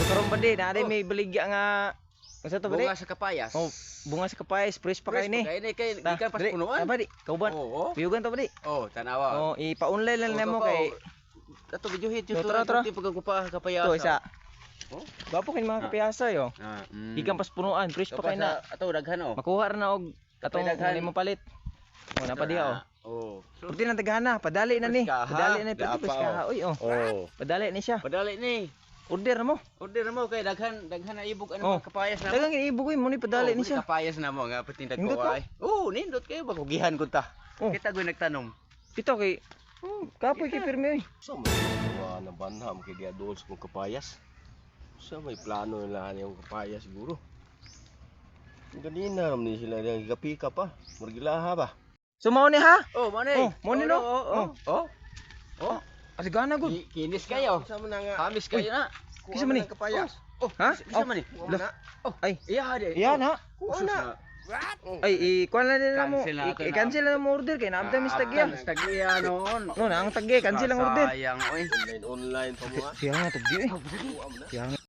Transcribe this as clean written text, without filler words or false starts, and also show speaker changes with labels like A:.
A: karon ba din, ari may baligya nga unsa to ba di?
B: Bunga sa kapayas.
A: Oh, bunga sa kapayas, fresh pa kay ni.
B: Kay gikan pas punuan.
A: Aba di, kauban.
B: Oo.
A: Piyugan to ba di?
B: Oh, tanawa.
A: Oh, ipa-online lang nimo kay
B: ato videohit
A: Tara, tara.
B: pagkupa kapayas.
A: to isa.
B: Oh.
A: Gapo kay mga kapiyasa yo. Ikan pas punuan, fresh pa kay na.
B: Ato daghan oh.
A: Makuha ra na og katong
B: daghan.
A: nimo palit. Oh, na pa diha oh.
B: Oh.
A: Pagdi nang tagahana, padali na ni.
B: Fresh ka, ha?
A: Padali na
B: Daapa,
A: pati ka. Uy oh.
B: Oh.
A: Padali ni siya.
B: Padali ni.
A: Order mo.
B: Order mo kay daghan na ibog
A: Oh.
B: kapayas na.
A: Dagang iibugoy mo ni padali ni siya.
B: Kapayas na mo nga patindag
A: Nindot
B: ko ay. Oh, nindot kayo bagugihan ko ta.
A: Oh.
B: Kita ko nagtanom.
A: Pito kay kapoy kay pirmi oy.
C: Sa may mga nabanham kay dia doon sa kong kapayas. Sa may plano nila yung kapayas siguro. Ganina ram ni sila yang gapika pa. Murgilaha ba?
A: So mao ni ha?
B: Oh, mane.
A: mo ni no?
B: Oh. Oh. Oh.
A: Asigana gud.
B: Kinis kayo.
C: Sa man nga.
B: Hamis kayo na.
A: Kisa man ni?
C: kapayas.
B: Oh,
A: Ha?
B: Isa man ni. Oh,
A: Ay,
B: iya de.
A: yan ha.
B: Kuha na.
A: Ay, ikuan na nila mo.
B: Cancel natin na.
A: I-cancel na mo order kay naabta mis tagya.
B: Tagya noon.
A: No, na ang tagya, cancel ang order.
B: Sayang, oy.
C: Online pa mo ha.
A: Siya nga tagdi eh. Siya nga.